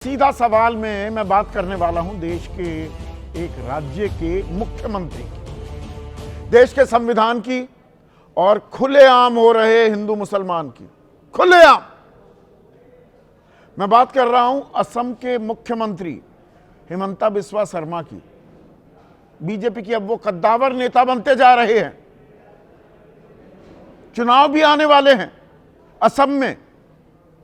सीधा सवाल में मैं बात करने वाला हूं देश के एक राज्य के मुख्यमंत्री की, देश के संविधान की और खुलेआम हो रहे हिंदू मुसलमान की। खुलेआम मैं बात कर रहा हूं असम के मुख्यमंत्री हिमंता बिस्वा शर्मा की। बीजेपी की अब वो कद्दावर नेता बनते जा रहे हैं। चुनाव भी आने वाले हैं असम में।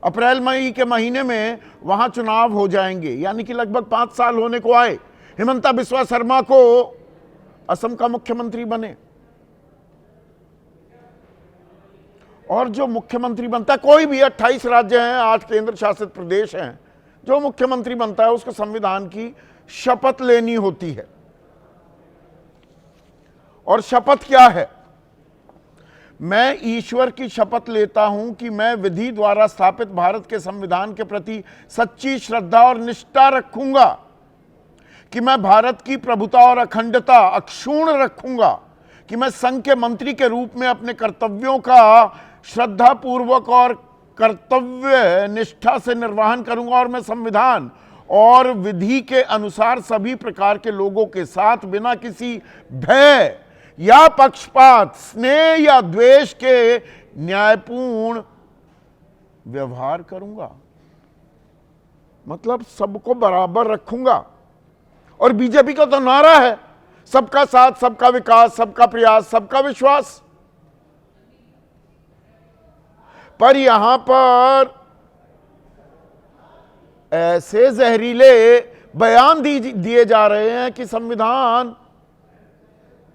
अप्रैल मई के महीने में वहां चुनाव हो जाएंगे, यानी कि लगभग 5 साल होने को आए हिमंता बिस्वा शर्मा को असम का मुख्यमंत्री बने। और जो मुख्यमंत्री बनता है, कोई भी 28 राज्य हैं, 8 केंद्र शासित प्रदेश हैं, जो मुख्यमंत्री बनता है उसको संविधान की शपथ लेनी होती है। और शपथ क्या है? मैं ईश्वर की शपथ लेता हूं कि मैं विधि द्वारा स्थापित भारत के संविधान के प्रति सच्ची श्रद्धा और निष्ठा रखूंगा, कि मैं भारत की प्रभुता और अखंडता अक्षुण्ण रखूंगा, कि मैं संघ के मंत्री के रूप में अपने कर्तव्यों का श्रद्धापूर्वक और कर्तव्य निष्ठा से निर्वहन करूंगा, और मैं संविधान और विधि के अनुसार सभी प्रकार के लोगों के साथ बिना किसी भय या पक्षपात, स्नेह या द्वेष के न्यायपूर्ण व्यवहार करूंगा। मतलब सबको बराबर रखूंगा। और बीजेपी का तो नारा है सबका साथ, सबका विकास, सबका प्रयास, सबका विश्वास। पर यहां पर ऐसे जहरीले बयान दिए जा रहे हैं कि संविधान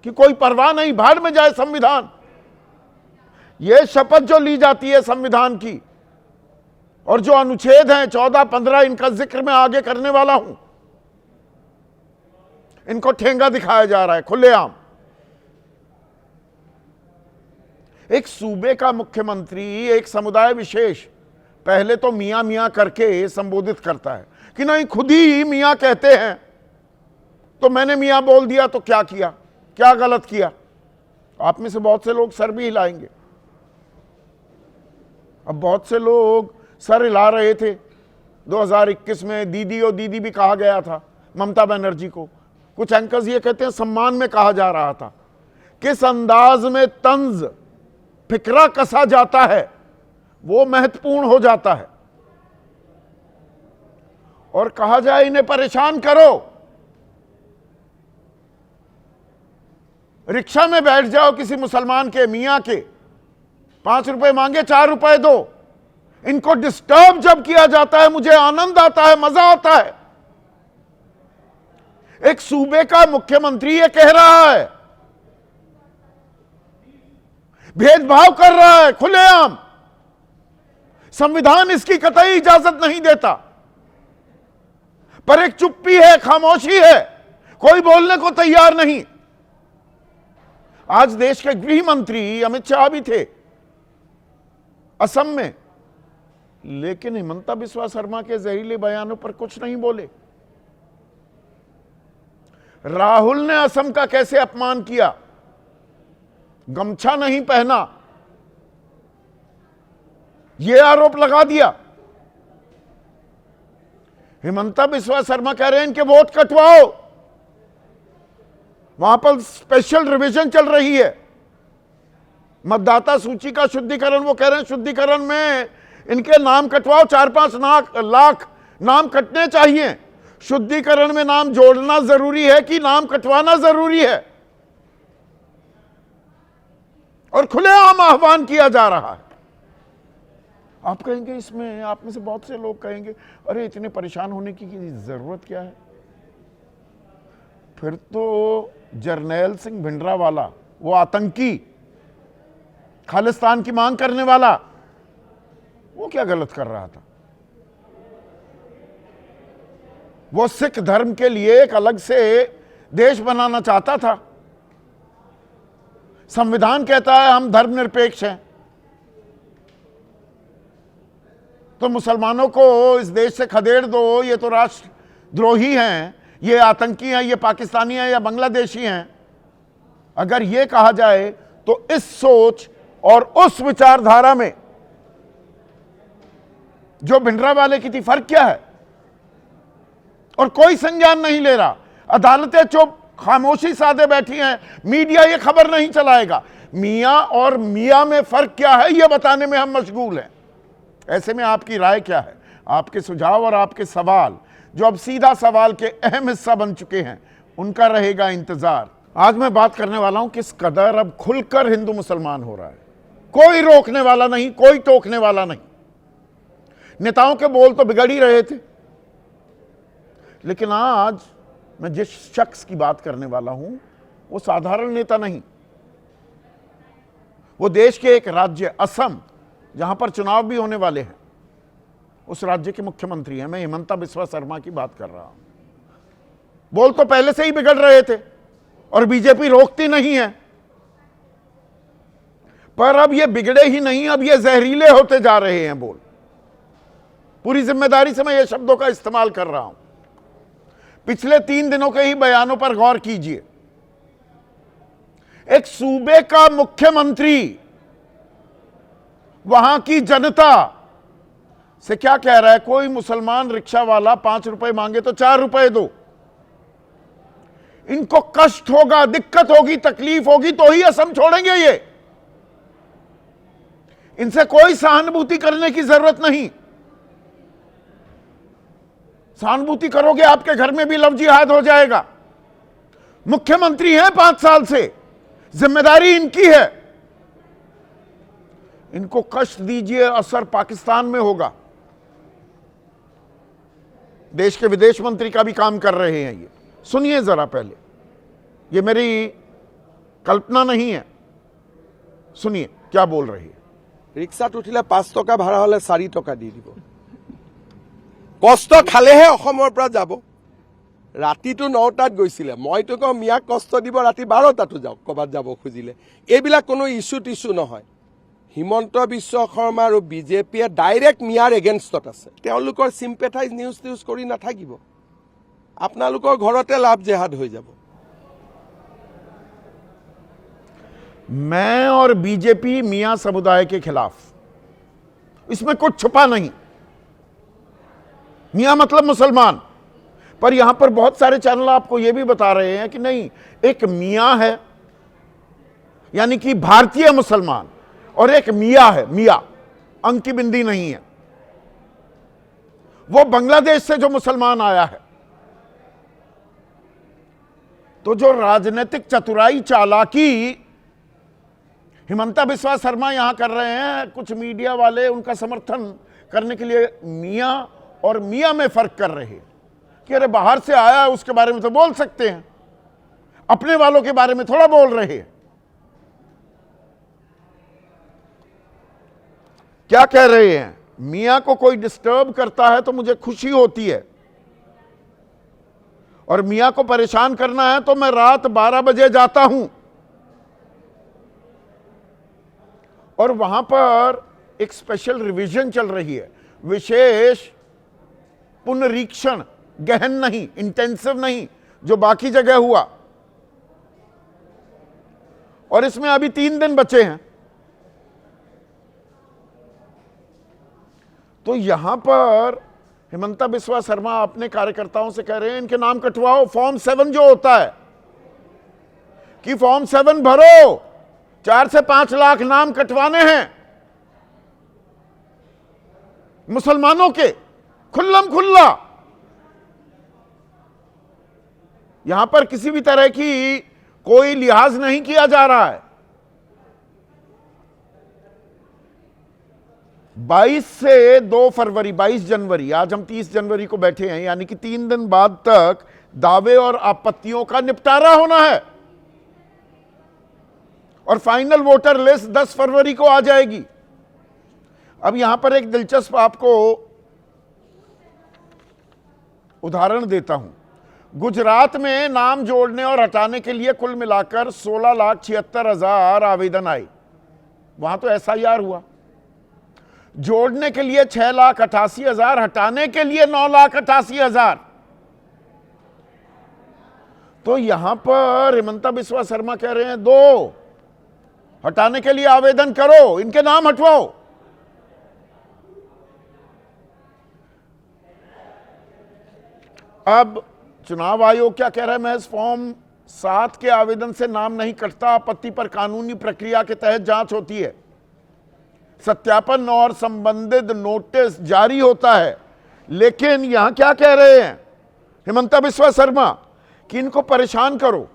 कि कोई परवाह नहीं, भाड़ में जाए संविधान। यह शपथ जो ली जाती है संविधान की, और जो अनुच्छेद हैं 14, 15, इनका जिक्र मैं आगे करने वाला हूं, इनको ठेंगा दिखाया जा रहा है खुलेआम। एक सूबे का मुख्यमंत्री एक समुदाय विशेष पहले तो मियां मियां करके संबोधित करता है कि नहीं, खुद ही मियां कहते हैं, तो मैंने मियां बोल दिया तो क्या किया, क्या गलत किया। आप में से बहुत से लोग सर भी हिलाएंगे। अब बहुत से लोग सर हिला रहे थे 2021 में। दीदी और दीदी भी कहा गया था ममता बनर्जी को। कुछ एंकर्स ये कहते हैं सम्मान में कहा जा रहा था। किस अंदाज में तंज फिक्रा कसा जाता है वो महत्वपूर्ण हो जाता है। और कहा जाए इन्हें परेशान करो, रिक्शा में बैठ जाओ किसी मुसलमान के, मियां के, 5 रुपए मांगे 4 रुपए दो। इनको डिस्टर्ब जब किया जाता है मुझे आनंद आता है, मजा आता है। एक सूबे का मुख्यमंत्री ये कह रहा है, भेदभाव कर रहा है खुलेआम। संविधान इसकी कतई इजाजत नहीं देता, पर एक चुप्पी है, खामोशी है, कोई बोलने को तैयार नहीं। आज देश के गृह मंत्री अमित शाह भी थे असम में, लेकिन हिमंता बिस्वा शर्मा के जहरीले बयानों पर कुछ नहीं बोले। राहुल ने असम का कैसे अपमान किया, गमछा नहीं पहना, यह आरोप लगा दिया। हिमंता बिस्वा शर्मा कह रहे हैं इनके वोट कटवाओ। वहां पर स्पेशल रिवीजन चल रही है, मतदाता सूची का शुद्धिकरण। वो कह रहे हैं शुद्धिकरण में इनके नाम कटवाओ, 4-5 लाख नाम कटने चाहिए। शुद्धिकरण में नाम जोड़ना जरूरी है कि नाम कटवाना जरूरी है? और खुलेआम आह्वान किया जा रहा है। आप कहेंगे इसमें, आप में से बहुत से लोग कहेंगे अरे इतने परेशान होने की जरूरत क्या है? फिर तो जरनैल सिंह भिंडरावाला, वो आतंकी, खालिस्तान की मांग करने वाला, वो क्या गलत कर रहा था? वो सिख धर्म के लिए एक अलग से देश बनाना चाहता था। संविधान कहता है हम धर्मनिरपेक्ष हैं, तो मुसलमानों को इस देश से खदेड़ दो, ये तो राष्ट्रद्रोही हैं, ये आतंकी हैं, ये पाकिस्तानी हैं या बांग्लादेशी हैं। अगर ये कहा जाए तो इस सोच और उस विचारधारा में जो भिंडरावाले की थी, फर्क क्या है? और कोई संज्ञान नहीं ले रहा। अदालतें चुप, खामोशी साधे बैठी हैं, मीडिया ये खबर नहीं चलाएगा। मियां और मियां में फर्क क्या है ये बताने में हम मशगूल हैं। ऐसे में आपकी राय क्या है? आपके सुझाव और आपके सवाल, जो अब सीधा सवाल के अहम हिस्सा बन चुके हैं, उनका रहेगा इंतजार। आज मैं बात करने वाला हूं किस कदर अब खुलकर हिंदू मुसलमान हो रहा है। कोई रोकने वाला नहीं, कोई टोकने वाला नहीं। नेताओं के बोल तो बिगड़ ही रहे थे, लेकिन आज मैं जिस शख्स की बात करने वाला हूं वो साधारण नेता नहीं। वो देश के एक राज्य असम, जहां पर चुनाव भी होने वाले हैं, उस राज्य के मुख्यमंत्री हैं। मैं हिमंता बिस्वा शर्मा की बात कर रहा हूं। बोल तो पहले से ही बिगड़ रहे थे और बीजेपी रोकती नहीं है, पर अब ये बिगड़े ही नहीं, अब ये जहरीले होते जा रहे हैं बोल। पूरी जिम्मेदारी से मैं ये शब्दों का इस्तेमाल कर रहा हूं। पिछले 3 दिनों के ही बयानों पर गौर कीजिए। एक सूबे का मुख्यमंत्री वहां की जनता से क्या कह रहा है? कोई मुसलमान रिक्शा वाला 5 रुपए मांगे तो 4 रुपए दो। इनको कष्ट होगा, दिक्कत होगी, तकलीफ होगी तो ही असम छोड़ेंगे ये। इनसे कोई सहानुभूति करने की जरूरत नहीं। सहानुभूति करोगे आपके घर में भी लव जिहाद हो जाएगा। मुख्यमंत्री हैं 5 साल से, जिम्मेदारी इनकी है। इनको कष्ट दीजिए, असर पाकिस्तान में होगा। देश के विदेश मंत्री का भी काम कर रहे हैं ये। सुनिए जरा पहले, ये मेरी कल्पना नहीं है, सुनिए क्या बोल रही है। रिक्शात उठिले 5 टका भाड़ा हले 4 टका দি দিব। কষ্ট খালেহে অসমৰ পৰা যাব। ৰাতিটো 9টাত গৈছিলে, মইতো কওঁ মিয়াক কষ্ট দিব, ৰাতি 12টাতো যাওক ক'বাত যাব খুজিলে। এইবিলাক কোনো ইস্যু টিস্যু নহয়। হিমন্ত বিশ্ব শৰ্মা আৰু বিজেপিয়ে ডাইৰেক্ট মিয়াৰ এগেইনষ্টত আছে। তেওঁলোকৰ চিম্পেথাইজ নিউজ কৰি নাথাকিব। আপোনালোকৰ ঘৰতে লাভ জেহাদ হৈ যাব। मैं और बीजेपी मियां समुदाय के खिलाफ, इसमें कुछ छुपा नहीं। मियां मतलब मुसलमान, पर यहां पर बहुत सारे चैनल आपको यह भी बता रहे हैं कि नहीं, एक मियां है यानी कि भारतीय मुसलमान, और एक मियां है, मियां अंक की बिंदी नहीं है, वो बांग्लादेश से जो मुसलमान आया है। तो जो राजनीतिक चतुराई, चालाकी हिमंता बिस्वा शर्मा यहां कर रहे हैं, कुछ मीडिया वाले उनका समर्थन करने के लिए मियां और मियां में फर्क कर रहे हैं कि अरे बाहर से आया है उसके बारे में तो बोल सकते हैं, अपने वालों के बारे में थोड़ा बोल रहे हैं। क्या कह रहे हैं? मियां को कोई डिस्टर्ब करता है तो मुझे खुशी होती है, और मियां को परेशान करना है तो मैं रात 12 बजे जाता हूं। और वहां पर एक स्पेशल रिवीजन चल रही है, विशेष पुनरीक्षण, गहन नहीं, इंटेंसिव नहीं, जो बाकी जगह हुआ। और इसमें अभी 3 दिन बचे हैं। तो यहां पर हिमंता बिस्वा शर्मा अपने कार्यकर्ताओं से कह रहे हैं इनके नाम कटवाओ। फॉर्म 7 जो होता है कि फॉर्म 7 भरो, 4 से 5 लाख नाम कटवाने हैं मुसलमानों के, खुल्लम खुल्ला। यहां पर किसी भी तरह की कोई लिहाज नहीं किया जा रहा है। 22 से 2 फरवरी, 22 जनवरी, आज हम 30 जनवरी को बैठे हैं, यानी कि 3 दिन बाद तक दावे और आपत्तियों का निपटारा होना है, और फाइनल वोटर लिस्ट 10 फरवरी को आ जाएगी। अब यहां पर एक दिलचस्प आपको उदाहरण देता हूं। गुजरात में नाम जोड़ने और हटाने के लिए कुल मिलाकर 16,76,000 आवेदन आए। वहां तो एसआईआर हुआ। जोड़ने के लिए 6,88,000, हटाने के लिए 9,88,000। तो यहां पर हिमंता बिस्वा शर्मा कह रहे हैं 2 हटाने के लिए आवेदन करो, इनके नाम हटवाओ। अब चुनाव आयोग क्या कह रहा है, महज फॉर्म 7 के आवेदन से नाम नहीं कटता, आपत्ति पर कानूनी प्रक्रिया के तहत जांच होती है, सत्यापन और संबंधित नोटिस जारी होता है। लेकिन यहां क्या कह रहे हैं हिमंता बिस्वा शर्मा कि इनको परेशान करो,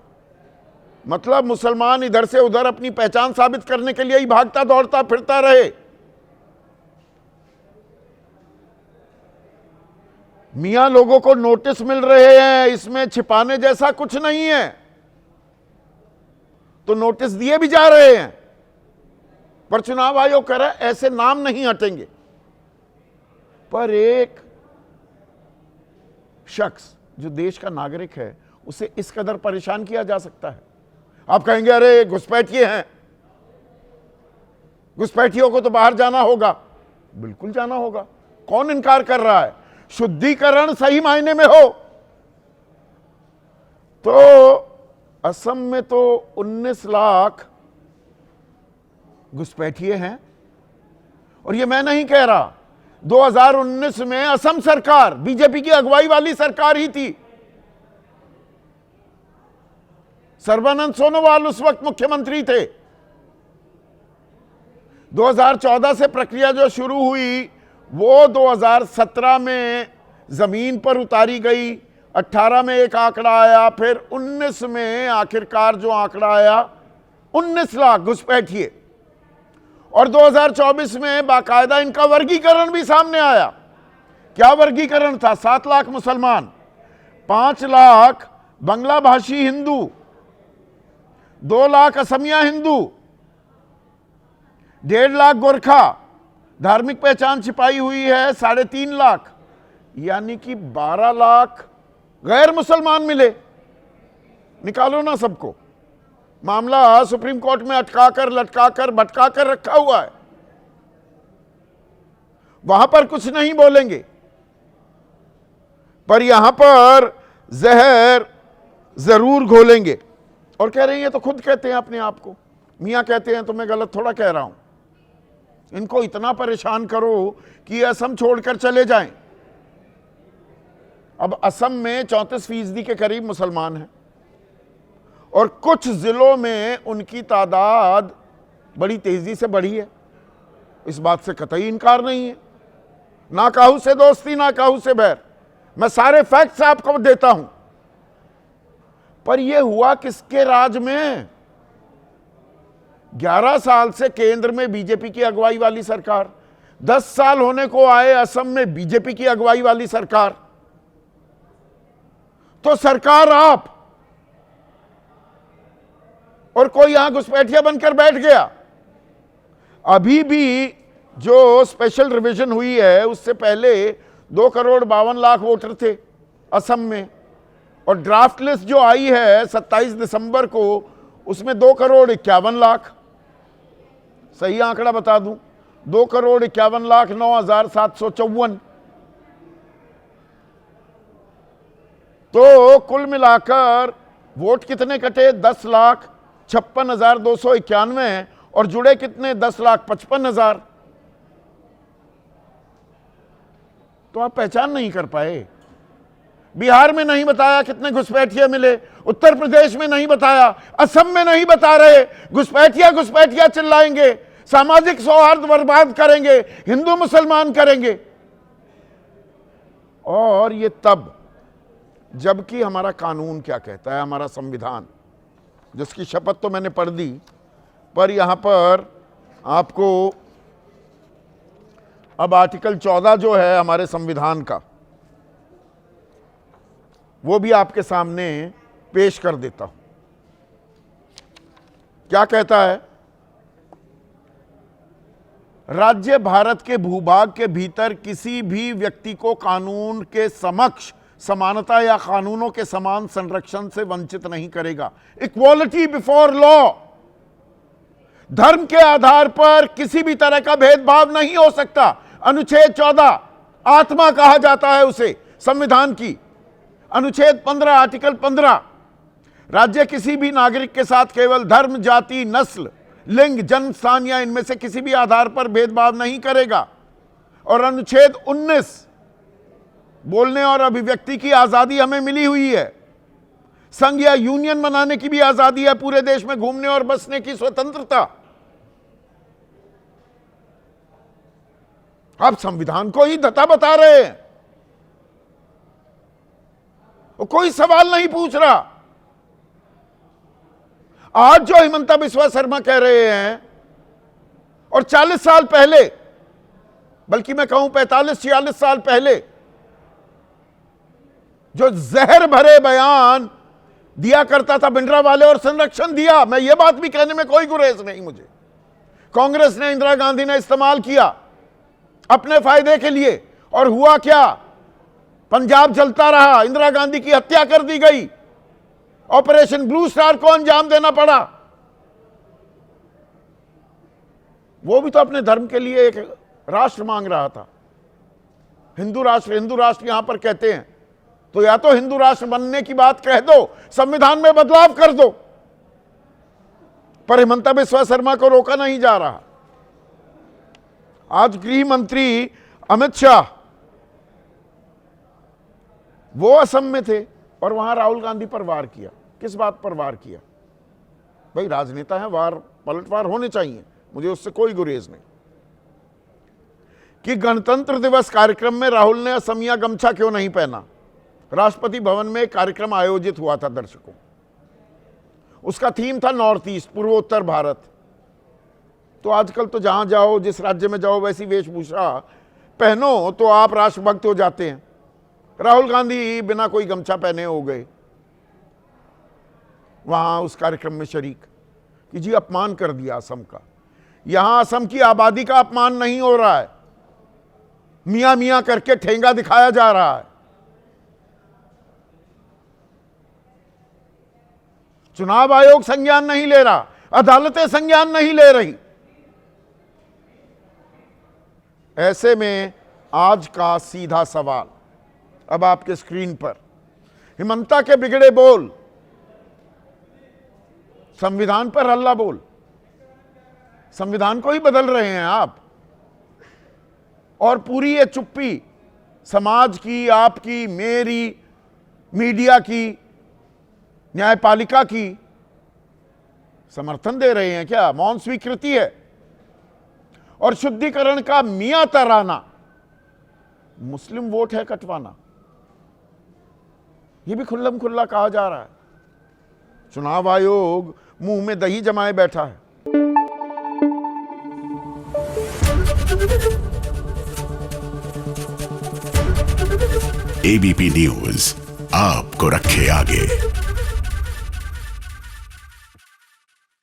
मतलब मुसलमान इधर से उधर अपनी पहचान साबित करने के लिए ही भागता दौड़ता फिरता रहे। मियां लोगों को नोटिस मिल रहे हैं, इसमें छिपाने जैसा कुछ नहीं है, तो नोटिस दिए भी जा रहे हैं, पर चुनाव आयोग कह रहा है ऐसे नाम नहीं हटेंगे। पर एक शख्स जो देश का नागरिक है उसे इस कदर परेशान किया जा सकता है? आप कहेंगे अरे घुसपैठिए हैं, घुसपैठियों को तो बाहर जाना होगा। बिल्कुल जाना होगा, कौन इनकार कर रहा है? शुद्धिकरण सही मायने में हो तो असम में तो 19 लाख घुसपैठिए हैं। और ये मैं नहीं कह रहा, 2019 में असम सरकार बीजेपी की अगुवाई वाली सरकार ही थी, सर्बानंद सोनोवाल उस वक्त मुख्यमंत्री थे। 2014 से प्रक्रिया जो शुरू हुई वो 2017 में जमीन पर उतारी गई, 18 में एक आंकड़ा आया, फिर 19 में आखिरकार जो आंकड़ा आया 19 लाख घुसपैठिए, और 2024 में बाकायदा इनका वर्गीकरण भी सामने आया। क्या वर्गीकरण था? 7 लाख मुसलमान, 5 लाख बांग्ला भाषी हिंदू, 2 लाख असमिया हिंदू, 1.5 लाख गोरखा, धार्मिक पहचान छिपाई हुई है 3.5 लाख, यानी कि 12 लाख गैर मुसलमान मिले। निकालो ना सबको, मामला सुप्रीम कोर्ट में अटकाकर लटकाकर भटकाकर रखा हुआ है, वहां पर कुछ नहीं बोलेंगे, पर यहां पर जहर जरूर घोलेंगे। और कह रही है तो खुद कहते हैं अपने आप को, मियां कहते हैं तो मैं गलत थोड़ा कह रहा हूं। इनको इतना परेशान करो कि असम छोड़कर चले जाएं। अब असम में 34% के करीब मुसलमान हैं और कुछ जिलों में उनकी तादाद बड़ी तेजी से बढ़ी है, इस बात से कतई इनकार नहीं है। ना काहू से दोस्ती ना काहू से बैर, मैं सारे फैक्ट्स आपको देता हूं। पर यह हुआ किसके राज में? 11 साल से केंद्र में बीजेपी की अगुवाई वाली सरकार, 10 साल होने को आए असम में बीजेपी की अगुवाई वाली सरकार। तो सरकार आप और कोई यहां घुसपैठिया बनकर बैठ गया। अभी भी जो स्पेशल रिवीजन हुई है उससे पहले 2,52,00,000 वोटर थे असम में, और ड्राफ्ट लिस्ट जो आई है 27 दिसंबर को उसमें 2,51,00,000, सही आंकड़ा बता दूं, 2,51,09,754। तो कुल मिलाकर वोट कितने कटे? 10,56,291, और जुड़े कितने? 10,55,000। तो आप पहचान नहीं कर पाए। बिहार में नहीं बताया कितने घुसपैठिए मिले, उत्तर प्रदेश में नहीं बताया, असम में नहीं बता रहे। घुसपैठिया घुसपैठिया चिल्लाएंगे, सामाजिक सौहार्द बर्बाद करेंगे, हिंदू मुसलमान करेंगे। और ये तब जबकि हमारा कानून क्या कहता है, हमारा संविधान, जिसकी शपथ तो मैंने पढ़ दी, पर यहां पर आपको अब आर्टिकल 14 जो है हमारे संविधान का, वो भी आपके सामने पेश कर देता हूं। क्या कहता है? राज्य भारत के भूभाग के भीतर किसी भी व्यक्ति को कानून के समक्ष समानता या कानूनों के समान संरक्षण से वंचित नहीं करेगा। Equality before law. धर्म के आधार पर किसी भी तरह का भेदभाव नहीं हो सकता। अनुच्छेद 14 आत्मा कहा जाता है उसे संविधान की। अनुच्छेद 15 आर्टिकल 15 राज्य किसी भी नागरिक के साथ केवल धर्म, जाति, नस्ल, लिंग, जन्म स्थान या इनमें से किसी भी आधार पर भेदभाव नहीं करेगा। और अनुच्छेद 19 बोलने और अभिव्यक्ति की आजादी हमें मिली हुई है, संघ या यूनियन बनाने की भी आजादी है, पूरे देश में घूमने और बसने की स्वतंत्रता। आप संविधान को ही धता बता रहे हैं, और कोई सवाल नहीं पूछ रहा। आज जो हिमंता बिस्वा शर्मा कह रहे हैं, और 40 साल पहले, बल्कि मैं कहूं 45-46 साल पहले जो जहर भरे बयान दिया करता था भिंडरावाले, और संरक्षण दिया, मैं ये बात भी कहने में कोई गुरेज नहीं मुझे, कांग्रेस ने, इंदिरा गांधी ने इस्तेमाल किया अपने फायदे के लिए, और हुआ क्या? पंजाब जलता रहा, इंदिरा गांधी की हत्या कर दी गई, ऑपरेशन ब्लू स्टार को अंजाम देना पड़ा। वो भी तो अपने धर्म के लिए एक राष्ट्र मांग रहा था, हिंदू राष्ट्र यहां पर कहते हैं, तो या तो हिंदू राष्ट्र बनने की बात कह दो, संविधान में बदलाव कर दो, पर हिमंता बिस्वा शर्मा को रोका नहीं जा रहा। आज गृह मंत्री अमित शाह वो असम में थे और वहां राहुल गांधी पर वार किया। किस बात पर वार किया? भाई राजनेता है, वार पलटवार होने चाहिए, मुझे उससे कोई गुरेज नहीं। कि गणतंत्र दिवस कार्यक्रम में राहुल ने असमिया गमछा क्यों नहीं पहना? राष्ट्रपति भवन में एक कार्यक्रम आयोजित हुआ था दर्शकों, उसका थीम था नॉर्थ ईस्ट, पूर्वोत्तर भारत। तो आजकल तो जहां जाओ, जिस राज्य में जाओ, वैसी वेशभूषा पहनो तो आप राष्ट्रभक्त हो जाते हैं। राहुल गांधी बिना कोई गमछा पहने हो गए वहां उस कार्यक्रम में शरीक, कि जी अपमान कर दिया असम का। यहां असम की आबादी का अपमान नहीं हो रहा है, मियां मियां करके ठेंगा दिखाया जा रहा है। चुनाव आयोग संज्ञान नहीं ले रहा, अदालतें संज्ञान नहीं ले रही। ऐसे में आज का सीधा सवाल अब आपके स्क्रीन पर, हिमंता के बिगड़े बोल, संविधान पर हल्ला बोल, संविधान को ही बदल रहे हैं आप, और पूरी ये चुप्पी समाज की, आपकी, मेरी, मीडिया की, न्यायपालिका की समर्थन दे रहे हैं क्या? मौन स्वीकृति है। और शुद्धिकरण का मियां तराना, मुस्लिम वोट है कटवाना, यह भी खुल्लम खुल्ला कहा जा रहा है। चुनाव आयोग मुंह में दही जमाए बैठा है। एबीपी न्यूज आपको रखे आगे।